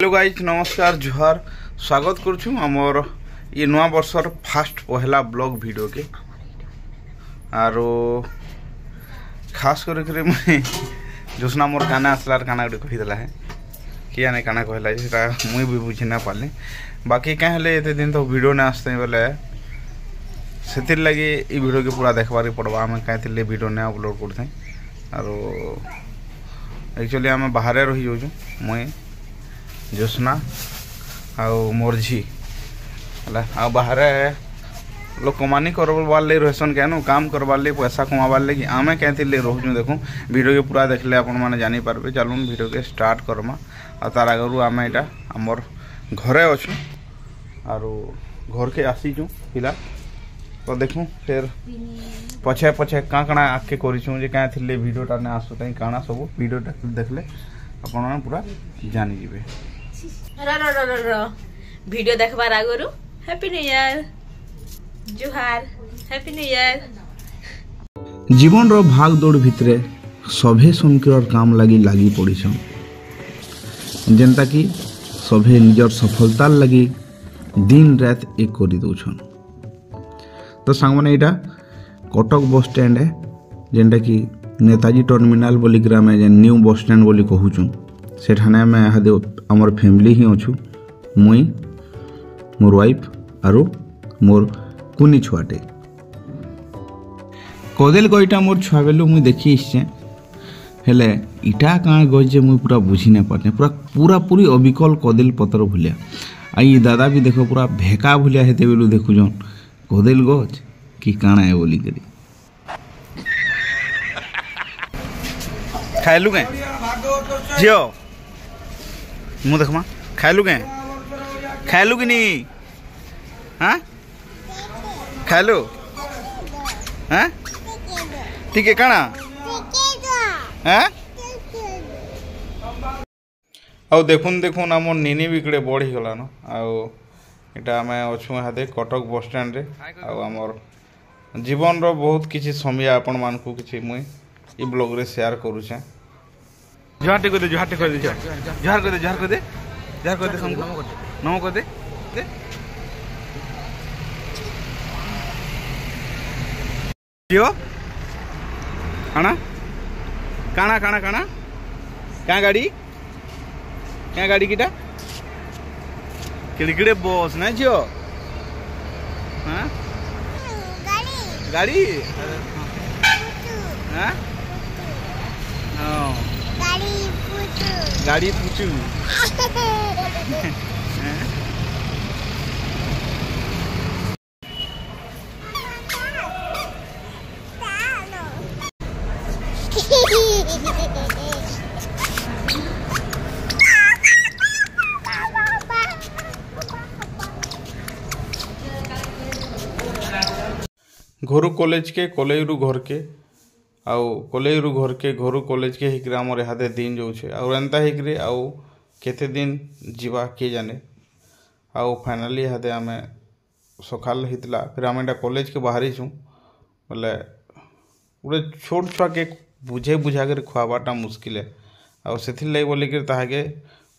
Hello guys नमस्कार जुहार स्वागत करुँ आमर ये नवा वर्षर फास्ट पहला ब्लॉग वीडियो के आरो खास कर मुझे जोसना मोर गाना आसलार गाना गोटे कहीदेला है कि जाने गाना कहला मुई भी बुझी ना पारली बाकी क्या एत दिन तो वीडियो नहीं आसते बोले से लगे ये वीडियो के पूरा देखबार पड़वा आम कहीं वीडियो नहीं अपलोड करते आरो एक्चुअली आम बाहर रही जाऊँ मुई जोसना आउ मोर झी है बाहर लोक कमानी करवार लगे रहसन क्या काम करवार लगे पैसा कमाबार लगे आमे कहीं रोचुँ देखूँ वीडियो के पूरा देखले आपण मैंने जानीपारे चलून वीडियो के स्टार्ट करमा आ तार आगु आम यहाँ आमर घरे अच्छु आरो घर के आसीचु पिला तो देखूँ फिर पछे पछे क्या कଣା आगे करूँ क्या वीडियोटा ने आसुता काଣା सब वीडियोटा देखले आपण पूरा जानीजे वीडियो देखबार आगु हैप्पी न्यू ईयर जुहार हैप्पी न्यू ईयर। जीवन रो भाग दौड़ भितरे सभे समकर काम लगी पड़ीछन जेनता कि सभे निजर सफलता लगी दिन रात एक कर दौन तो सांग मैंने यहाँ कटक बस स्टैंड है जेनटा कि नेताजी टर्मिनाल बोली ग्राम न्यू बस स्टैंड बोली कहूँ सेठाने आम इहादे आमर फैमिली ही अच्छू मुई मोर वाइफ आरो मोर कुनी छुआटे कदेल गईटा मोर छुआ बेलू मुई देखी आसचे हेले इटा काँ गज जे मुई पूरा बुझी ना पारने पूरा पूरी अबिकल कदेल पतर भलिया आई दादा भी देखो पूरा भेका भलिया हेते बेलू देखुजन कदेल गज कि काଣା है बोली करी खाइलु के झीओ मु देखमा खाइलु के खाइलु कि नहीं हाँ खाइलु हाँ ठीक है काଣା हाँ आउ देखुन देखुन आम निनी बिकड़े बढ़ ही गलान आउ इटा आम अच्छु हादे कटक बस स्टैंड रे आउ आमर जीवन रो बहुत किसी समय आपण मानकु किसी मुई ई ब्लॉग रे शेयर करूछे जुहार टे कर दे जुहार टे कर दे जुहार कर दे जुहार कर दे जुहार कर दे हमको नमो कर दे दे जियो काना काना काना काना क्या गाड़ी किटा किड़किड़े बस ना जियो हाँ गाड़ी हाँ गाड़ी पूछू घरू कॉलेज के कॉलेज घर के आउ कॉलेज घर के घरू कॉलेज के हिकरे आमर इहादे दिन जाऊे आउ एंता हिकरे आउ केते दिन जीवा किए जाने आउ फाइनाली इहादे आमे सकाल हितला फिर आम एटा कॉलेज के बाहरी छूँ बोले गोटे छोट छुआ के बुझे बुझा कर खुआबाटा मुस्किल है आउ से लगे बोलिक ताके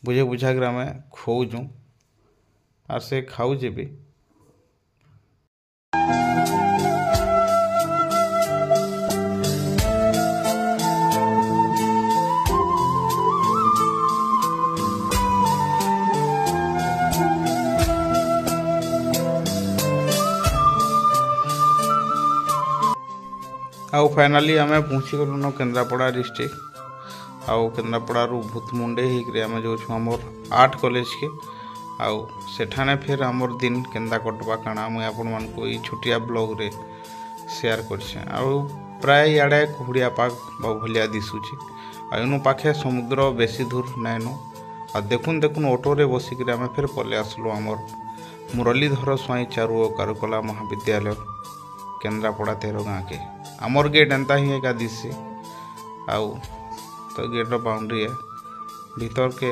बुझे बुझा कर आम खुआऊँ आर से खाऊे भी आउ फाइनाली आम पहुँची गलुन केन्द्रापड़ा डिस्ट्रिक्ट आउ केन्द्रापड़ा भूतमुंडे होकर आम जो आमर आर्ट कॉलेज के आउ सेठाने फिर आमर दिन केन्दा कटवा काଣା मुझे आपण मानक ये छोटिया ब्लॉग रे शेयर करछे आउ प्राय इे कुहुड़िया पाग भलिया दिशुचे आनु पाखे समुद्र बेसी दूर नाइनु आ देखुन देखुन ऑटो रे बसिक आम फिर पले आसलु आमर मुरलीधर स्वाई चारु कारुकला महाविद्यालय केन्द्रापड़ा 13 गाँ के आमर गेट एंता ही एक दिशे आउ तो गेट बाउंड्री है भीतर के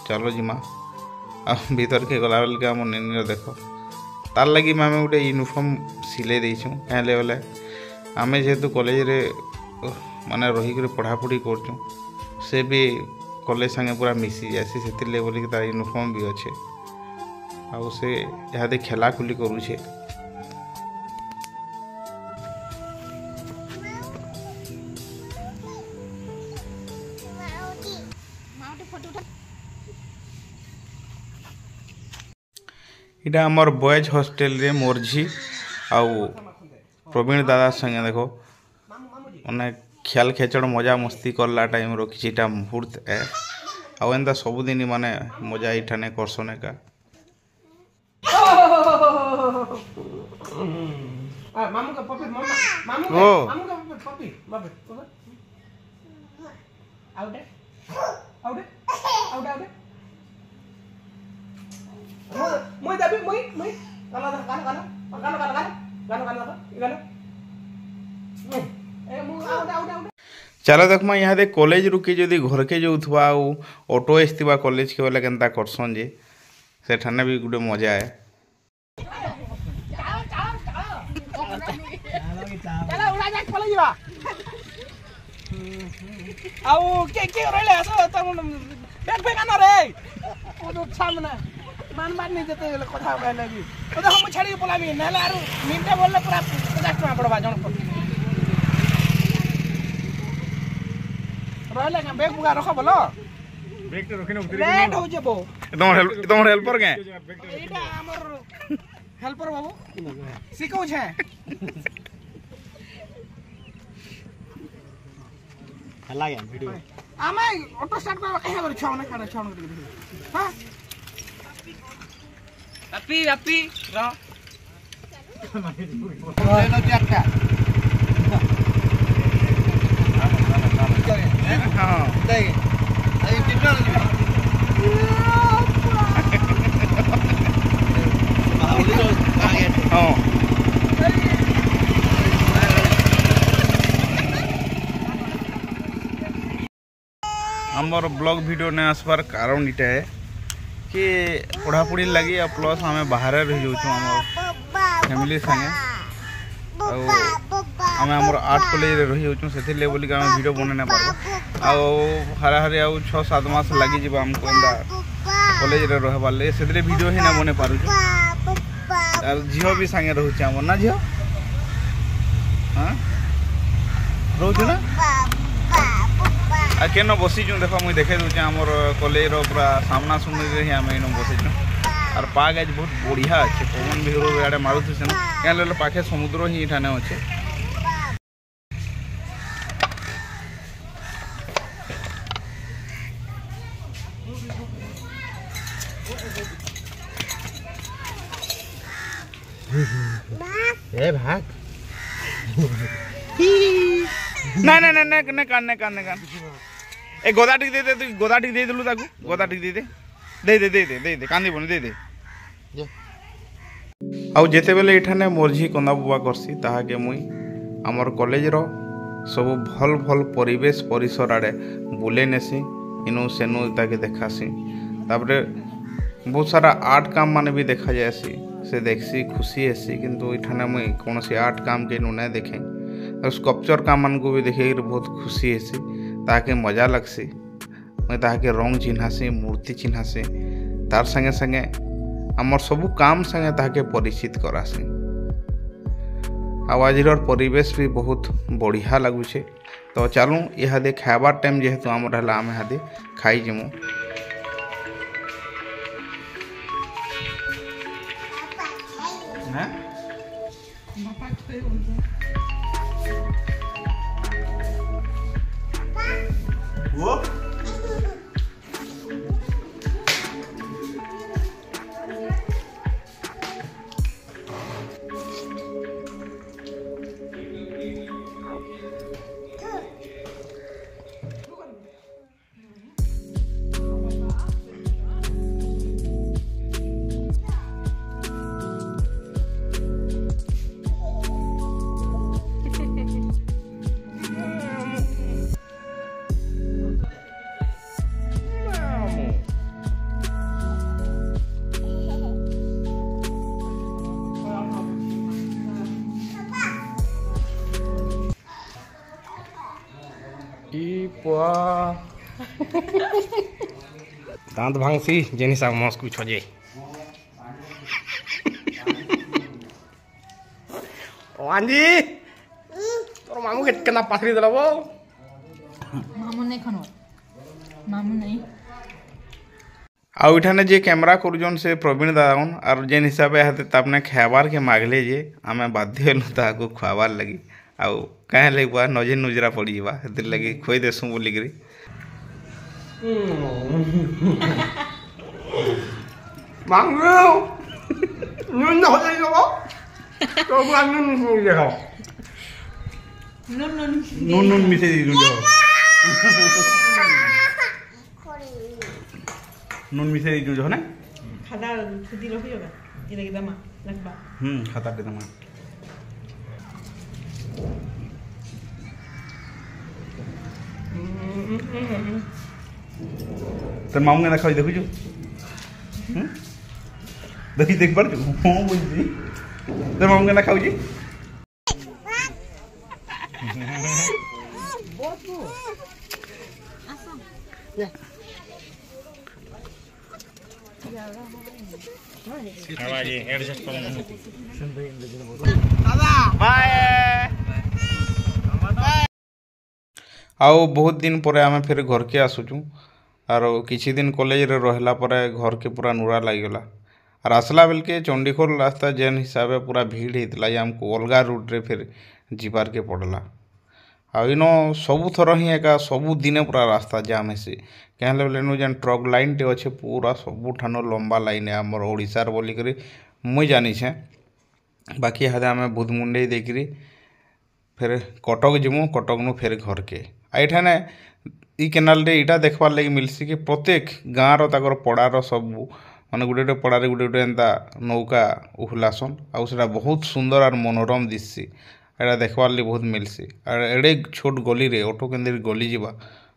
चलो जिमा आ भीतर के गला बेल के आम निनी देख तार लगी आम गोटे यूनिफॉर्म सिले देछुँ क्या बोले आम जेहेतु कॉलेज रे माने रही पढ़ापढ़ी कर से भी कॉलेज संगे पूरा मिसी जासी से बोलिक तार यूनिफॉर्म भी अच्छे आउ से यहाँ खेला खुली करुचे। इटा आमर बॉयज हॉस्टेल रे मोर झी आउ प्रवीण दादा संगे देखो मैंने ख्याल खेचड़ मजा मस्ती करला टाइम रो किछिटा मुहूर्त है आउ एंता सबुदिन माने मजा इठाने करसने का मामू का पपी मामू का puppy आउटे आउटे आउटे आउटे moi tapi moi kalau चलो देख यहाँ दे कॉलेज रुकी जदि घर के जो ऑटो आसवा कॉलेज के बोले केनता करसन जे सेठाने भी गोटे मजा है। मान बात नहीं देते कथा कहले कि तो हम छाड़ी पलाबी नहले आरो मिनटे बोलले पूरा 50 टका पड़बा जण पर रहले का बैग बुगा रख बोलो बैग तो रखिनो रेड हो जेबो तमर हेल्पर के एटा हमर हेल्पर बाबू सिखौ छे हला गया वीडियो आमे ऑटो स्टार्ट कर कहे कर छौने काडे छौने कर हां Api ro. Boleh tiap ka. Ha. Dai. Ai tinggal ni. Oh. हमर ब्लॉग वीडियो ने आसबार कारण इटा है कि पढ़ापढ़ी लगी प्लस आम बाहर रही जाऊँ फैमिली संगे आम आम आर्ट कॉलेज रही जाऊँ से बोलिक आम वीडियो बन पार्ब आहारे आउ 6-7 मास लगी आमको कॉलेज रहा से वीडियो ही ना बन पार झील भी सांगे रोचे आम ना झील हाँ रोच ना आ केन बसीचु देख मुझे देखे दूचे आमर कॉलेज पूरा सामना सुनने ही आम इन बसीचु और पाग आज बहुत बढ़िया अच्छे पवन भी आड़े मारुथु से क्या पाखे समुद्र ही ठाने अच्छे। ए भाग ना ना ना ना ना कान कान कान ए गोदा टिक दे तू गोदा टिक दे देलु ताकू गोदा टिक दे दे दे दे दे दे दे कांदी बन दे दे आउ जेते बेले एठाने मोरझी कंदा बुआ करसी ताहा के मुई हमर कॉलेज रो सब भल भल परिवेश परिसर आड़े बुले नेसी इनु सेनु ताके देखासी तापरे बहुत सारा आर्ट काम माने भी देखा जायसी से देखसी खुशी हेसी किंतु एठाने मुई कोनोसी आर्ट काम के नु नै देखे और स्कल्पचर काम मान को भी देखे बहुत खुशी हेसी ताके मजा लगसी मैं ताके रंग चिन्हासी मूर्ति चिन्हासी तार संगे संगे आमर सबू काम संगे ताके परिचित करासी आवाजर परिवेश भी बहुत बढ़िया लगुचे। तो चलूँ इहादे खाबार टाइम जेहेतु आम आम इहादे खाई जिमु वो दांत भांगसी जेन हिसाब मस कुछ हो जाए आंजी तोर मामू के केना पाथरी दलबो मामू नहीं खनो मामू नहीं आउ इठाने जे कैमरा करुजन से प्रवीण दादान और जेन हिसाब हाथे तापने खाबार के मागले जे आमे बाध्य हेलु ताको खुआबार लगी आउ काहे लगे बुआ नजर नुजरा पड़ी जावा हेतिर लगी खोई देसु बोली करी मांगो नुन हो जाई गो तो बुआ नुन हो जाओ नुन नुन नून नून मिसे दी नुन नून मिसे दी जो ना खादा खुदी रही होगा ये लगी दमा लगबा खाता दे दमा তোর মামু না খাই দেখুଛୁ দেখি দেখ পারছু হ্যাঁ বুঝছি তোর মামু না খাউছি ଆଉ ବହୁତ ଦିନ ପରେ ଆମେ ଫେର ଘରକେ ଆସୁଛୁ ଆର କିଛି ଦିନ କଲେଜରେ ରହିଲା ପରେ ଘରକେ ପୁରା ନୂରା ଲାଗିଗଲା ଆର୍ ଆସିଲା ବେଲକେ ଚଣ୍ଡିଖୋଲ ରାସ୍ତା ଯେନ୍ ହିସାବେ ପୁରା ଭିଡ଼ ହେଇଥିଲା ଯେ ଆମକୁ ଅଲଗା ରୁଟ୍ରେ ଫେର ଯିବାର୍କେ ପଡ଼ଲା ଆଉ ଇନ ସବୁଥର ହିଁ ଏକା ସବୁଦିନେ ପୁରା ରାସ୍ତା ଜାମ୍ ହେସି କାଁ ହେଲେ ବେଲେ ଇନୁ ଯେନ୍ ଟ୍ରକ୍ ଲାଇନ୍ଟେ ଅଛେ ପୁରା ସବୁଠାନୁ ଲମ୍ବା ଲାଇନ୍ ଆମର୍ ଓଡ଼ିଶାର ବୋଲିକରି ମୁଇଁ ଜାନିଛେଁ ବାକି ଇହାଦେ ଆମେ ବୁଧମୁଣ୍ଡେଇ ଦେଇକିରି ଫେର କଟକ ଯିମୁ କଟକନୁ ଫେର ଘରକେ ଆଉ ଏଠାନେ ଇ କେନାଲରେ ଇଟା ଦେଖ୍ବାର୍ ଲାଗି ମିଲ୍ସି କି ପ୍ରତ୍ୟେକ ଗାଁର ତାଙ୍କର ପଡ଼ାର ସବୁ ମାନେ ଗୋଟେ ଗୋଟେ ପଡ଼ାରେ ଗୋଟେ ଗୋଟେ ଏନ୍ତା ନୌକା ଉହ୍ଲାସନ୍ ଆଉ ସେଟା ବହୁତ ସୁନ୍ଦର ଆର୍ ମନୋରମ ଦିଶ୍ସି ଏଟା ଦେଖ୍ବାର୍ ଲାଗି ବହୁତ ମିଲ୍ସି ଆର୍ ଏଡ଼େ ଛୋଟ ଗଲିରେ ଅଟୋ କେନ୍ତିରି ଗଲି ଯିବା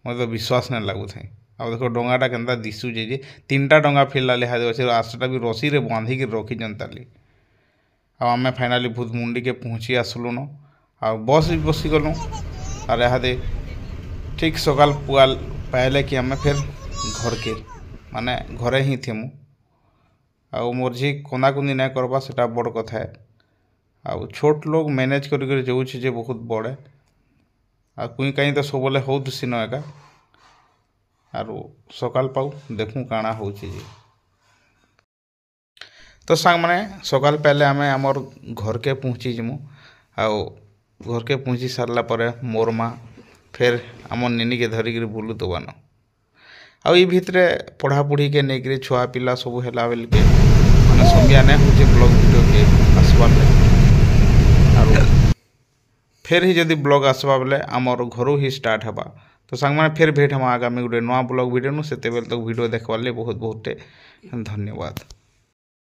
ମୋତେ ତ ବିଶ୍ୱାସ ନାଇଁ ଲାଗୁଥାଏ ଆଉ ଦେଖ ଡଙ୍ଗାଟା କେନ୍ତା ଦିଶୁଛେ ଯେ 3ଟା ଡଙ୍ଗା ଫିର୍ଲା ଲିହାଦେ ଅଛେ ଆଉ ସେଟା ବି ରସିରେ ବାନ୍ଧିକି ରଖିଛନ୍ ତାଲି ଆଉ ଆମେ ଫାଇନାଲି ଭୂତମୁଣ୍ଡିକେ ପହଞ୍ଚି ଆସିଲୁନ ଆଉ ବସ୍ ବି ବସିଗଲୁ ଆର୍ ଇହାଦେ ଠିକ୍ ସକାଳ ପୁଆ ପାଇଲେ କି ଆମେ ଫେର୍ ଘରକେ ମାନେ ଘରେ ହିଁ ଥିମୁ ଆଉ ମୋର୍ ଝି କନ୍ଦାକୁନ୍ଦି ନାଇଁ କର୍ବା ସେଟା ବଡ଼ କଥା ଆଉ ଛୋଟ ଲୋକ ମ୍ୟାନେଜ୍ କରିକରି ଯାଉଛେ ଯେ ବହୁତ ବଡ଼େ ଆଉ କୁଇଁ କାଇଁ ତ ସବୁବେଳେ ହଉଥିସି ନ ଏକା ଆରୁ ସକାଳ ପାଉ ଦେଖୁଁ କାଣା ହଉଛି ଯେ ତ ସାଙ୍ଗମାନେ ସକାଳ ପାଇଲେ ଆମେ ଆମର୍ ଘରକେ ପହଞ୍ଚି ଯିମୁ ଆଉ ଘରକେ ପହଞ୍ଚି ସାରିଲା ପରେ ମୋର୍ ମା ଫେର୍ ଆମର୍ ନିନିକେ ଧରିକିରି ବୁଲୁଥିବାନ ଆଉ ଇ ଭିତରେ ପଢ଼ାପଢ଼ିକେ ନେଇକିରି ଛୁଆ ପିଲା ସବୁ ହେଲା ବେଲକେ ମାନେ ସମିଆ ନାଇଁ ହଉଛେ ବ୍ଲଗ୍ ଭିଡ଼ିଓକେ ଆସ୍ବାର୍ ଲାଗି ଆଉ ଫେର୍ ହିଁ ଯଦି ବ୍ଲଗ୍ ଆସ୍ବା ବେଲେ ଆମର୍ ଘରୁ ହିଁ ଷ୍ଟାର୍ଟ ହେବା ତ ସାଙ୍ଗମାନେ ଫେର୍ ଭେଟ୍ ହେମା ଆଗାମୀ ଗୋଟେ ନୂଆ ବ୍ଲଗ୍ ଭିଡ଼ିଓ ସେତେବେଲେ ତକ୍ ଭିଡ଼ିଓ ଦେଖ୍ବାର୍ ଲାଗି ବହୁତ ବହୁତଟେ ଧନ୍ୟବାଦ।